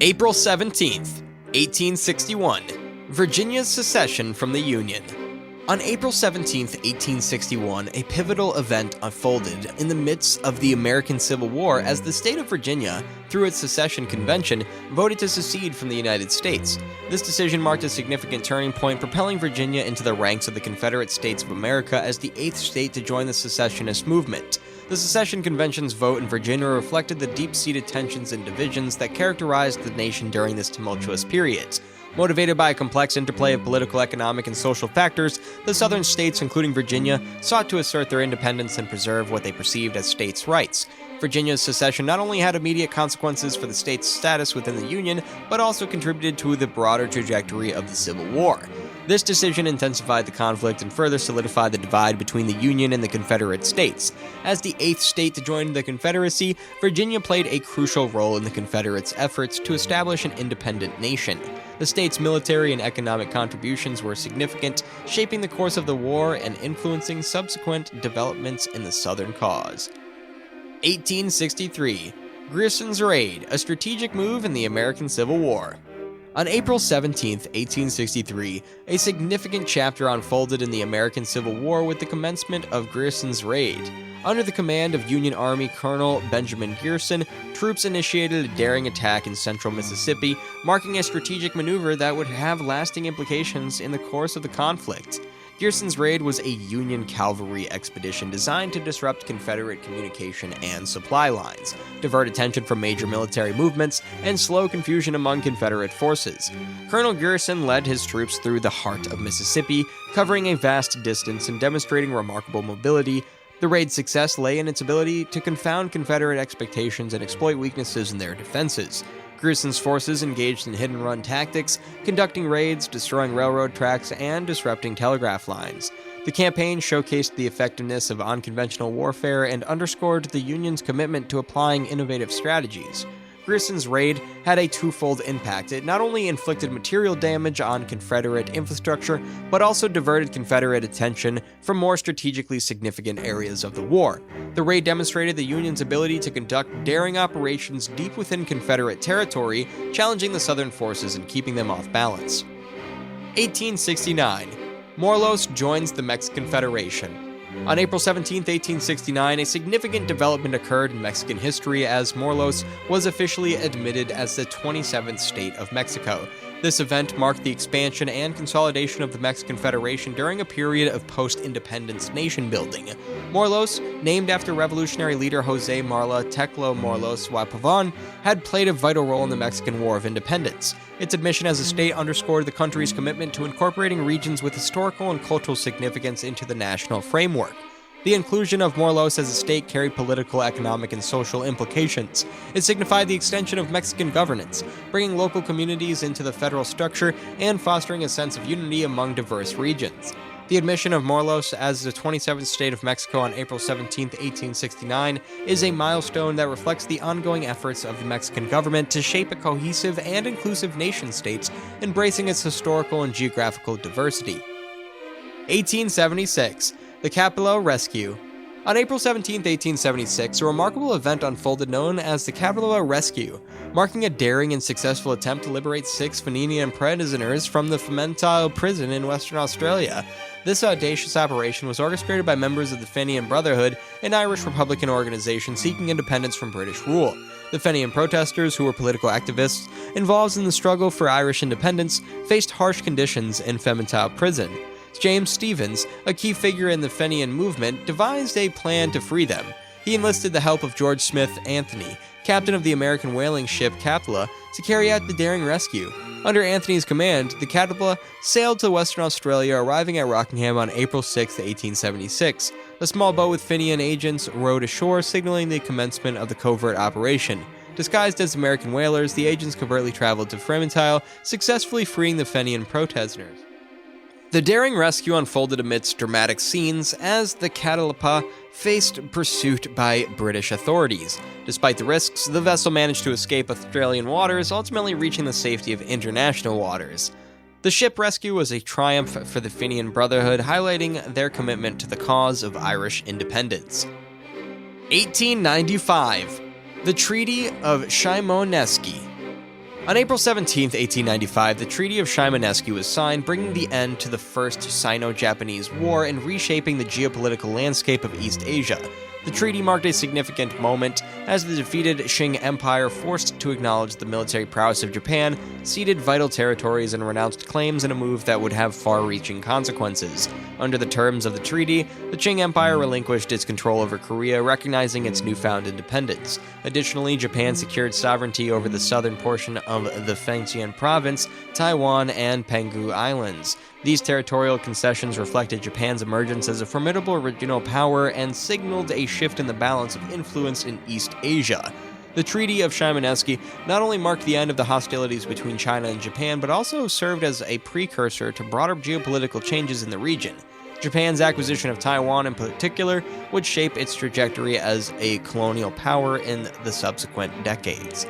April 17th, 1861, Virginia's secession from the Union. On April 17, 1861, a pivotal event unfolded in the midst of the American Civil War as the state of Virginia, through its secession convention, voted to secede from the United States. This decision marked a significant turning point, propelling Virginia into the ranks of the Confederate States of America as the eighth state to join the secessionist movement. The secession convention's vote in Virginia reflected the deep-seated tensions and divisions that characterized the nation during this tumultuous period. Motivated by a complex interplay of political, economic, and social factors, the southern states, including Virginia, sought to assert their independence and preserve what they perceived as states' rights. Virginia's secession not only had immediate consequences for the state's status within the Union, but also contributed to the broader trajectory of the Civil War. This decision intensified the conflict and further solidified the divide between the Union and the Confederate States. As the eighth state to join the Confederacy, Virginia played a crucial role in the Confederates' efforts to establish an independent nation. The state's military and economic contributions were significant, shaping the course of the war and influencing subsequent developments in the Southern cause. 1863. Grierson's Raid, a strategic move in the American Civil War. On April 17, 1863, a significant chapter unfolded in the American Civil War with the commencement of Grierson's Raid. Under the command of Union Army Colonel Benjamin Grierson, troops initiated a daring attack in central Mississippi, marking a strategic maneuver that would have lasting implications in the course of the conflict. Grierson's raid was a Union cavalry expedition designed to disrupt Confederate communication and supply lines, divert attention from major military movements, and slow confusion among Confederate forces. Colonel Grierson led his troops through the heart of Mississippi, covering a vast distance and demonstrating remarkable mobility. The raid's success lay in its ability to confound Confederate expectations and exploit weaknesses in their defenses. Grierson's forces engaged in hit-and-run tactics, conducting raids, destroying railroad tracks, and disrupting telegraph lines. The campaign showcased the effectiveness of unconventional warfare and underscored the Union's commitment to applying innovative strategies. Grierson's raid had a twofold impact. It not only inflicted material damage on Confederate infrastructure, but also diverted Confederate attention from more strategically significant areas of the war. The raid demonstrated the Union's ability to conduct daring operations deep within Confederate territory, challenging the Southern forces and keeping them off balance. 1869. Morelos joins the Mexican Federation. On April 17, 1869, a significant development occurred in Mexican history as Morelos was officially admitted as the 27th state of Mexico. This event marked the expansion and consolidation of the Mexican Federation during a period of post-independence nation-building. Morelos, named after revolutionary leader Jose Marla Teclo Morelos y Pavon, had played a vital role in the Mexican War of Independence. Its admission as a state underscored the country's commitment to incorporating regions with historical and cultural significance into the national framework. The inclusion of Morelos as a state carried political, economic, and social implications. It signified the extension of Mexican governance, bringing local communities into the federal structure and fostering a sense of unity among diverse regions. The admission of Morelos as the 27th state of Mexico on April 17, 1869, is a milestone that reflects the ongoing efforts of the Mexican government to shape a cohesive and inclusive nation-state, embracing its historical and geographical diversity. 1876. The Capello Rescue. On April 17, 1876, a remarkable event unfolded known as the Capello Rescue, marking a daring and successful attempt to liberate 6 Fenian prisoners from the Fremantle prison in Western Australia. This audacious operation was orchestrated by members of the Fenian Brotherhood, an Irish Republican organization seeking independence from British rule. The Fenian protesters, who were political activists involved in the struggle for Irish independence, faced harsh conditions in Fremantle prison. James Stephens, a key figure in the Fenian movement, devised a plan to free them. He enlisted the help of George Smith Anthony, captain of the American whaling ship Capella, to carry out the daring rescue. Under Anthony's command, the Capella sailed to Western Australia, arriving at Rockingham on April 6, 1876. A small boat with Fenian agents rowed ashore, signaling the commencement of the covert operation. Disguised as American whalers, the agents covertly traveled to Fremantle, successfully freeing the Fenian protesters. The daring rescue unfolded amidst dramatic scenes as the Catalpa faced pursuit by British authorities. Despite the risks, the vessel managed to escape Australian waters, ultimately reaching the safety of international waters. The ship rescue was a triumph for the Fenian Brotherhood, highlighting their commitment to the cause of Irish independence. 1895. The Treaty of Shimonesky. On April 17, 1895, the Treaty of Shimonoseki was signed, bringing the end to the First Sino-Japanese War and reshaping the geopolitical landscape of East Asia. The treaty marked a significant moment as the defeated Qing Empire, forced to acknowledge the military prowess of Japan, ceded vital territories and renounced claims in a move that would have far-reaching consequences. Under the terms of the treaty, the Qing Empire relinquished its control over Korea, recognizing its newfound independence. Additionally, Japan secured sovereignty over the southern portion of the Fujian province, Taiwan, and Penghu Islands. These territorial concessions reflected Japan's emergence as a formidable regional power and signaled a shift in the balance of influence in East Asia. The Treaty of Shimonoseki not only marked the end of the hostilities between China and Japan, but also served as a precursor to broader geopolitical changes in the region. Japan's acquisition of Taiwan in particular would shape its trajectory as a colonial power in the subsequent decades.